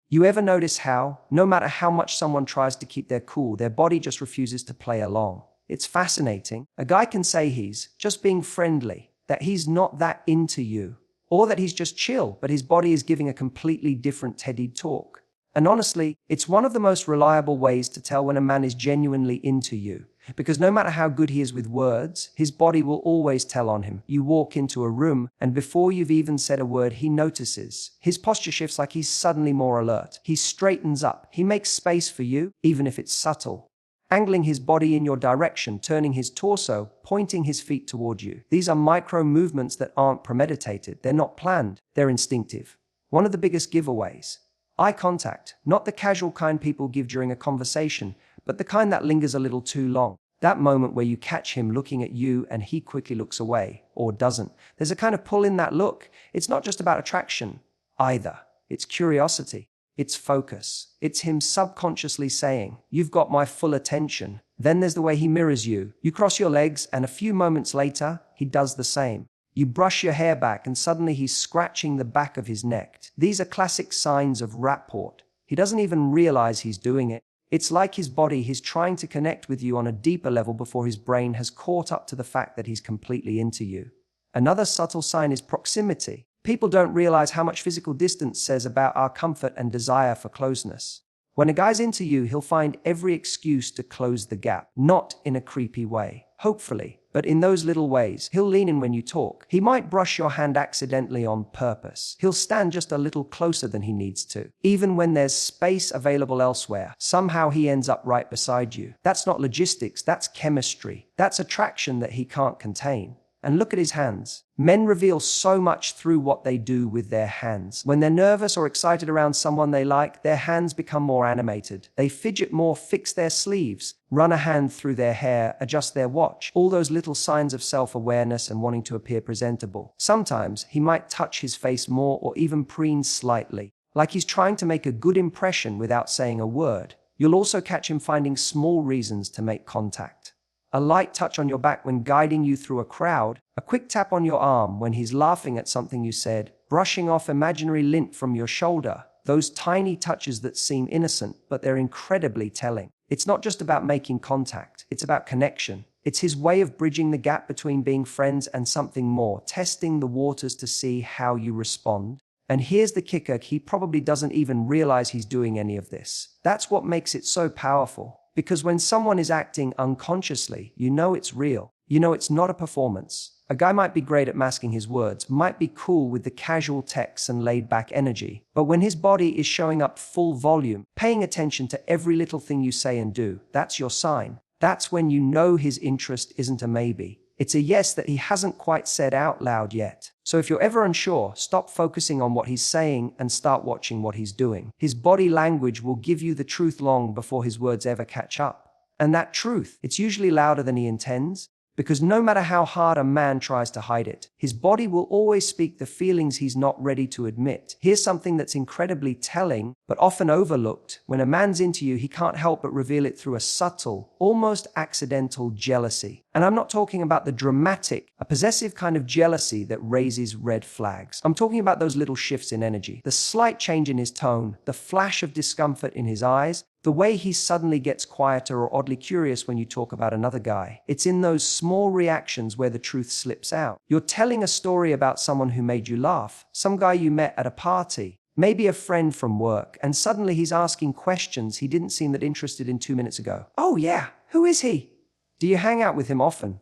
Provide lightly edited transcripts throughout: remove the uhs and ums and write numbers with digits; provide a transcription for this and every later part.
You ever notice how, no matter how much someone tries to keep their cool, their body just refuses to play along? It's fascinating. A guy can say he's just being friendly, that he's not that into you, or that he's just chill, but his body is giving a completely different Teddy talk. And honestly, it's one of the most reliable ways to tell when a man is genuinely into you. Because no matter how good he is with words, his body will always tell on him. You walk into a room, and before you've even said a word, he notices. His posture shifts like he's suddenly more alert. He straightens up. He makes space for you, even if it's subtle. Angling his body in your direction, turning his torso, pointing his feet toward you. These are micro movements that aren't premeditated. They're not planned. They're instinctive. One of the biggest giveaways. Eye contact, not the casual kind people give during a conversation, but the kind that lingers a little too long. That moment where you catch him looking at you and he quickly looks away, or doesn't. There's a kind of pull in that look. It's not just about attraction, either. It's curiosity. It's focus. It's him subconsciously saying, "You've got my full attention." Then there's the way he mirrors you. You cross your legs, and a few moments later, he does the same. You brush your hair back, and suddenly he's scratching the back of his neck. These are classic signs of rapport. He doesn't even realize he's doing it. It's like his body, he's trying to connect with you on a deeper level before his brain has caught up to the fact that he's completely into you. Another subtle sign is proximity. People don't realize how much physical distance says about our comfort and desire for closeness. When a guy's into you, he'll find every excuse to close the gap, not in a creepy way, hopefully, but in those little ways. He'll lean in when you talk. He might brush your hand accidentally on purpose. He'll stand just a little closer than he needs to. Even when there's space available elsewhere, somehow he ends up right beside you. That's not logistics, that's chemistry. That's attraction that he can't contain. And look at his hands. Men reveal so much through what they do with their hands. When they're nervous or excited around someone they like, their hands become more animated. They fidget more, fix their sleeves, run a hand through their hair, adjust their watch. All those little signs of self-awareness and wanting to appear presentable. Sometimes he might touch his face more or even preen slightly, like he's trying to make a good impression without saying a word. You'll also catch him finding small reasons to make contact. A light touch on your back when guiding you through a crowd, a quick tap on your arm when he's laughing at something you said, brushing off imaginary lint from your shoulder. Those tiny touches that seem innocent, but they're incredibly telling. It's not just about making contact, it's about connection. It's his way of bridging the gap between being friends and something more, testing the waters to see how you respond. And here's the kicker, he probably doesn't even realize he's doing any of this. That's what makes it so powerful. Because when someone is acting unconsciously, you know it's real. You know it's not a performance. A guy might be great at masking his words, might be cool with the casual texts and laid-back energy, but when his body is showing up full volume, paying attention to every little thing you say and do, that's your sign. That's when you know his interest isn't a maybe. It's a yes that he hasn't quite said out loud yet. So if you're ever unsure, stop focusing on what he's saying and start watching what he's doing. His body language will give you the truth long before his words ever catch up. And that truth, it's usually louder than he intends. Because no matter how hard a man tries to hide it, his body will always speak the feelings he's not ready to admit. Here's something that's incredibly telling, but often overlooked. When a man's into you, he can't help but reveal it through a subtle, almost accidental jealousy. And I'm not talking about the dramatic, a possessive kind of jealousy that raises red flags. I'm talking about those little shifts in energy, the slight change in his tone, the flash of discomfort in his eyes, the way he suddenly gets quieter or oddly curious when you talk about another guy. It's in those small reactions where the truth slips out. You're telling a story about someone who made you laugh, some guy you met at a party, maybe a friend from work, and suddenly he's asking questions he didn't seem that interested in 2 minutes ago. Oh yeah, who is he? Do you hang out with him often?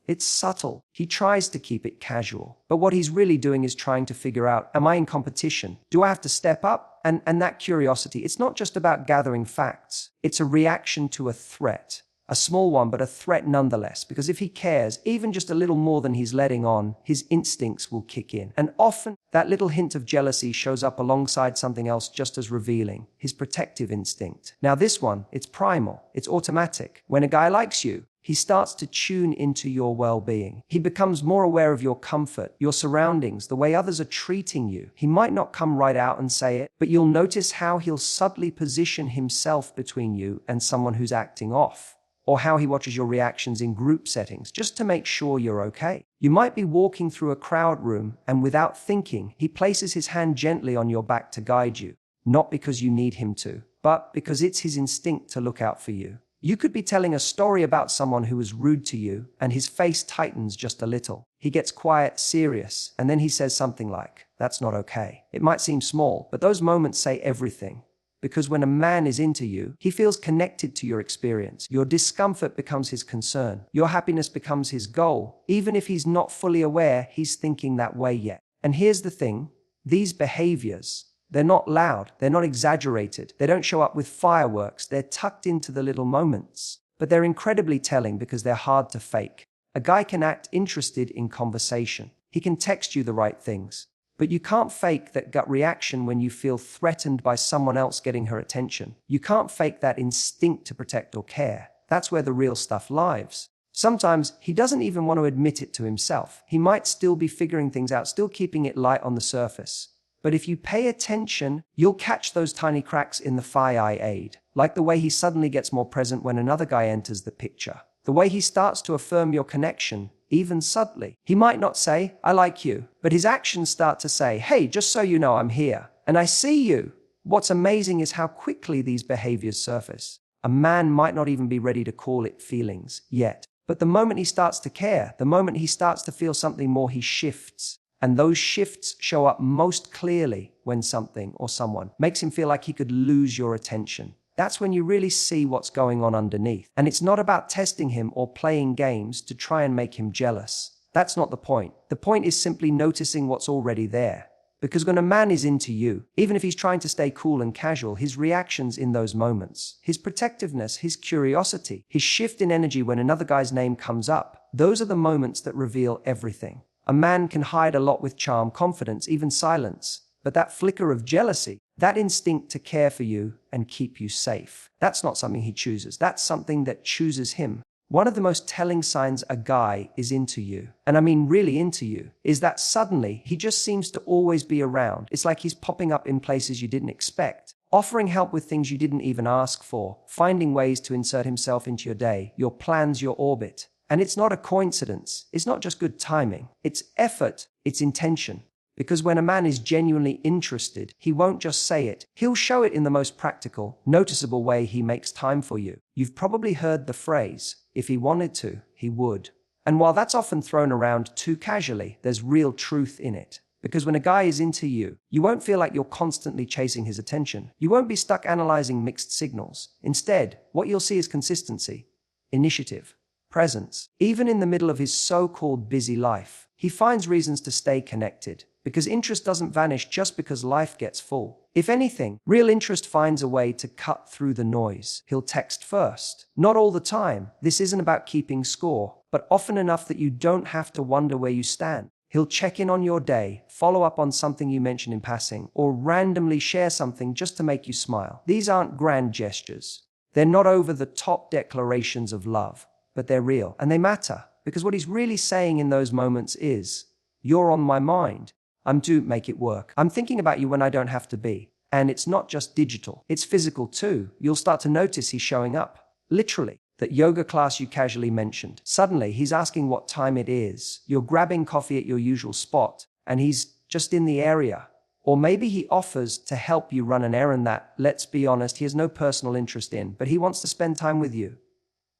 It's subtle. He tries to keep it casual. But what he's really doing is trying to figure out, am I in competition? Do I have to step up? And that curiosity, it's not just about gathering facts. It's a reaction to a threat. A small one, but a threat nonetheless. Because if he cares, even just a little more than he's letting on, his instincts will kick in. And often, that little hint of jealousy shows up alongside something else just as revealing. His protective instinct. Now this one, it's primal. It's automatic. When a guy likes you, he starts to tune into your well-being. He becomes more aware of your comfort, your surroundings, the way others are treating you. He might not come right out and say it, but you'll notice how he'll subtly position himself between you and someone who's acting off. Or how he watches your reactions in group settings, just to make sure you're okay. You might be walking through a crowd room, and without thinking, he places his hand gently on your back to guide you. not because you need him to, but because it's his instinct to look out for you. You could be telling a story about someone who was rude to you, and his face tightens just a little. He gets quiet, serious, and then he says something like, "That's not okay." It might seem small, but those moments say everything. Because when a man is into you, he feels connected to your experience. Your discomfort becomes his concern. Your happiness becomes his goal. Even if he's not fully aware, he's thinking that way yet. And here's the thing, these behaviors, they're not loud, they're not exaggerated, they don't show up with fireworks, they're tucked into the little moments. But they're incredibly telling because they're hard to fake. A guy can act interested in conversation. He can text you the right things. But you can't fake that gut reaction when you feel threatened by someone else getting her attention. You can't fake that instinct to protect or care. That's where the real stuff lives. Sometimes he doesn't even want to admit it to himself. He might still be figuring things out, still keeping it light on the surface. But if you pay attention, you'll catch those tiny cracks in the aid, like the way he suddenly gets more present when another guy enters the picture. The way he starts to affirm your connection, even subtly. He might not say, "I like you," but his actions start to say, "Hey, just so you know, I'm here, and I see you." What's amazing is how quickly these behaviors surface. A man might not even be ready to call it feelings yet. But the moment he starts to care, the moment he starts to feel something more, he shifts. And those shifts show up most clearly when something or someone makes him feel like he could lose your attention. That's when you really see what's going on underneath. And it's not about testing him or playing games to try and make him jealous. That's not the point. The point is simply noticing what's already there. Because when a man is into you, even if he's trying to stay cool and casual, his reactions in those moments, his protectiveness, his curiosity, his shift in energy when another guy's name comes up, those are the moments that reveal everything. A man can hide a lot with charm, confidence, even silence. But that flicker of jealousy, that instinct to care for you and keep you safe, that's not something he chooses. That's something that chooses him. One of the most telling signs a guy is into you, and I mean really into you, is that suddenly he just seems to always be around. It's like he's popping up in places you didn't expect, offering help with things you didn't even ask for, finding ways to insert himself into your day, your plans, your orbit. And it's not a coincidence. It's not just good timing. It's effort. It's intention. Because when a man is genuinely interested, he won't just say it. He'll show it in the most practical, noticeable way. He makes time for you. You've probably heard the phrase, "If he wanted to, he would." And while that's often thrown around too casually, there's real truth in it. Because when a guy is into you, you won't feel like you're constantly chasing his attention. You won't be stuck analyzing mixed signals. Instead, what you'll see is consistency, initiative, presence. Even in the middle of his so-called busy life, he finds reasons to stay connected. Because interest doesn't vanish just because life gets full. If anything, real interest finds a way to cut through the noise. He'll text first. Not all the time. This isn't about keeping score, but often enough that you don't have to wonder where you stand. He'll check in on your day, follow up on something you mentioned in passing, or randomly share something just to make you smile. These aren't grand gestures. They're not over-the-top declarations of love, but they're real, and they matter. Because what he's really saying in those moments is, "You're on my mind. I'm to make it work. I'm thinking about you when I don't have to be." And it's not just digital, it's physical too. You'll start to notice he's showing up. Literally. That yoga class you casually mentioned. Suddenly, he's asking what time it is. You're grabbing coffee at your usual spot, and he's just in the area. Or maybe he offers to help you run an errand that, let's be honest, he has no personal interest in, but he wants to spend time with you.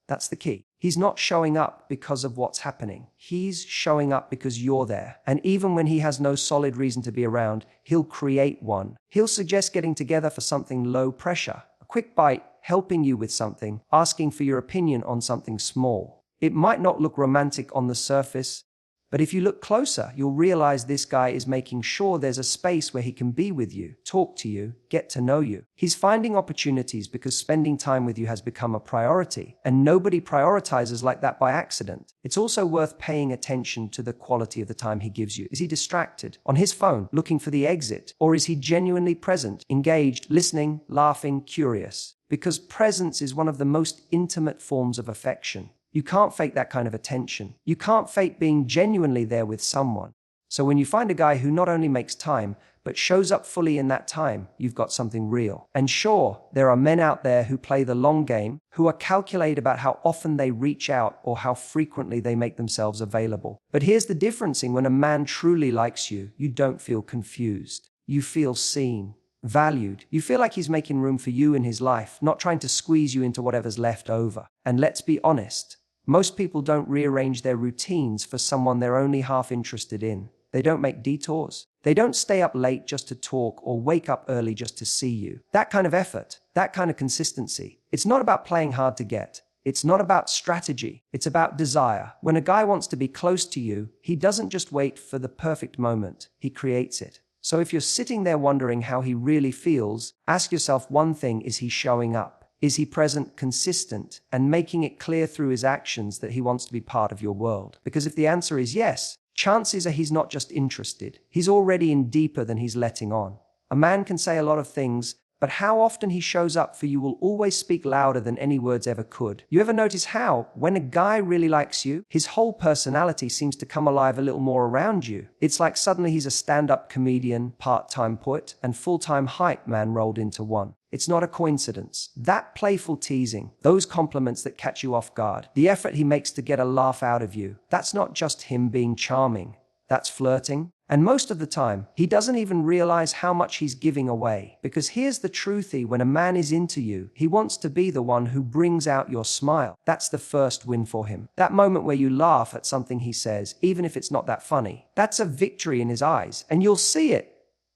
That's the key. He's not showing up because of what's happening. He's showing up because you're there. And even when he has no solid reason to be around, he'll create one. He'll suggest getting together for something low pressure. A quick bite, helping you with something, asking for your opinion on something small. It might not look romantic on the surface, but if you look closer, you'll realize this guy is making sure there's a space where he can be with you, talk to you, get to know you. He's finding opportunities because spending time with you has become a priority, and nobody prioritizes like that by accident. It's also worth paying attention to the quality of the time he gives you. Is he distracted, on his phone, looking for the exit? Or is he genuinely present, engaged, listening, laughing, curious? Because presence is one of the most intimate forms of affection. You can't fake that kind of attention. You can't fake being genuinely there with someone. So when you find a guy who not only makes time, but shows up fully in that time, you've got something real. And sure, there are men out there who play the long game, who are calculated about how often they reach out or how frequently they make themselves available. But here's the difference: when a man truly likes you, you don't feel confused. You feel seen. valued. You feel like he's making room for you in his life, not trying to squeeze you into whatever's left over. And let's be honest, most people don't rearrange their routines for someone they're only half interested in. They don't make detours. They don't stay up late just to talk or wake up early just to see you. That kind of effort, that kind of consistency, it's not about playing hard to get. It's not about strategy. It's about desire. When a guy wants to be close to you, he doesn't just wait for the perfect moment. He creates it. So if you're sitting there wondering how he really feels, ask yourself one thing: is he showing up? Is he present, consistent, and making it clear through his actions that he wants to be part of your world? Because if the answer is yes, chances are he's not just interested. He's already in deeper than he's letting on. A man can say a lot of things, but how often he shows up for you will always speak louder than any words ever could. You ever notice how, when a guy really likes you, his whole personality seems to come alive a little more around you? It's like suddenly he's a stand-up comedian, part-time poet, and full-time hype man rolled into one. It's not a coincidence. That playful teasing, those compliments that catch you off guard, the effort he makes to get a laugh out of you, that's not just him being charming. That's flirting. And most of the time, he doesn't even realize how much he's giving away. Because here's the truthy: when a man is into you, he wants to be the one who brings out your smile. That's the first win for him. That moment where you laugh at something he says, even if it's not that funny, that's a victory in his eyes. And you'll see it.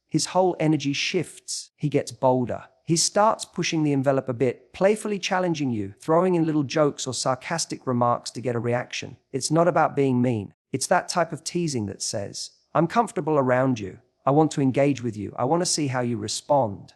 His whole energy shifts. He gets bolder. He starts pushing the envelope a bit, playfully challenging you, throwing in little jokes or sarcastic remarks to get a reaction. It's not about being mean. It's that type of teasing that says, I'm comfortable around you. I want to engage with you. I want to see how you respond.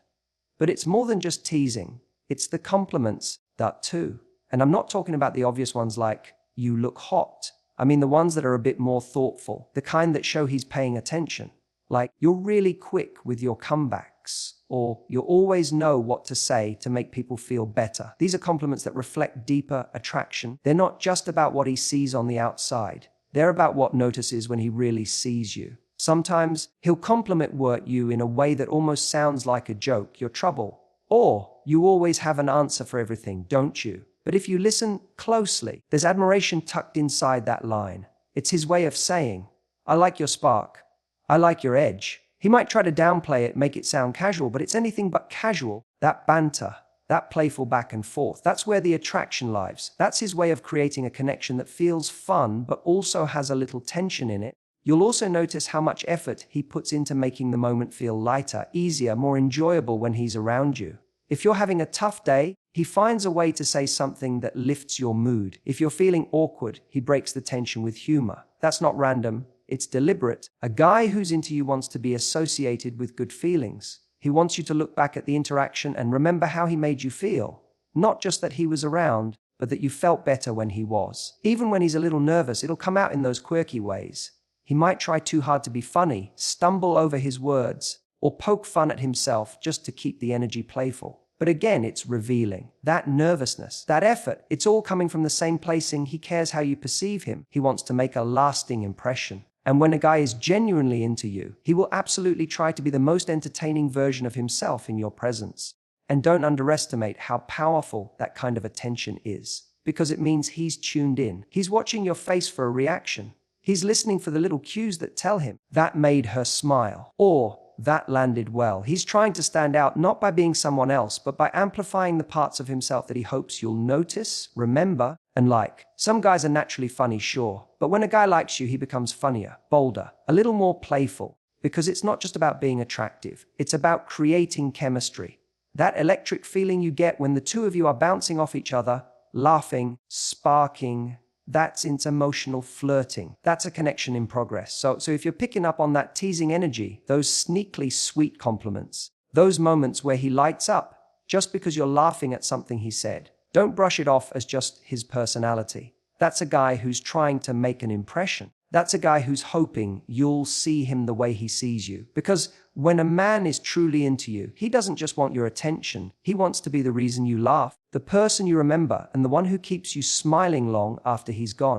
But it's more than just teasing. It's the compliments, that too. And I'm not talking about the obvious ones like, you look hot. I mean the ones that are a bit more thoughtful, the kind that show he's paying attention. Like, you're really quick with your comebacks, or you always know what to say to make people feel better. These are compliments that reflect deeper attraction. They're not just about what he sees on the outside. They're about what notices when he really sees you. Sometimes he'll compliment you in a way that almost sounds like a joke: your trouble. Or, you always have an answer for everything, don't you? But if you listen closely, there's admiration tucked inside that line. It's his way of saying, I like your spark. I like your edge. He might try to downplay it, make it sound casual, but it's anything but casual. That banter, that playful back and forth, that's where the attraction lies. That's his way of creating a connection that feels fun, but also has a little tension in it. You'll also notice how much effort he puts into making the moment feel lighter, easier, more enjoyable when he's around you. If you're having a tough day, he finds a way to say something that lifts your mood. If you're feeling awkward, he breaks the tension with humor. That's not random. It's deliberate. A guy who's into you wants to be associated with good feelings. He wants you to look back at the interaction and remember how he made you feel. Not just that he was around, but that you felt better when he was. Even when he's a little nervous, it'll come out in those quirky ways. He might try too hard to be funny, stumble over his words, or poke fun at himself just to keep the energy playful. But again, it's revealing. That nervousness, that effort, it's all coming from the same placing. He cares how you perceive him. He wants to make a lasting impression. And when a guy is genuinely into you, he will absolutely try to be the most entertaining version of himself in your presence. And don't underestimate how powerful that kind of attention is, because it means he's tuned in. He's watching your face for a reaction. He's listening for the little cues that tell him, that made her smile, or that landed well. He's trying to stand out not by being someone else, but by amplifying the parts of himself that he hopes you'll notice, remember, and like. Some guys are naturally funny, sure, but when a guy likes you, he becomes funnier, bolder, a little more playful, because it's not just about being attractive. It's about creating chemistry. That electric feeling you get when the two of you are bouncing off each other, laughing, sparking, that's emotional flirting. That's a connection in progress. So if you're picking up on that teasing energy, those sneakily sweet compliments, those moments where he lights up just because you're laughing at something he said, don't brush it off as just his personality. That's a guy who's trying to make an impression. That's a guy who's hoping you'll see him the way he sees you. Because when a man is truly into you, he doesn't just want your attention. He wants to be the reason you laugh, the person you remember, and the one who keeps you smiling long after he's gone.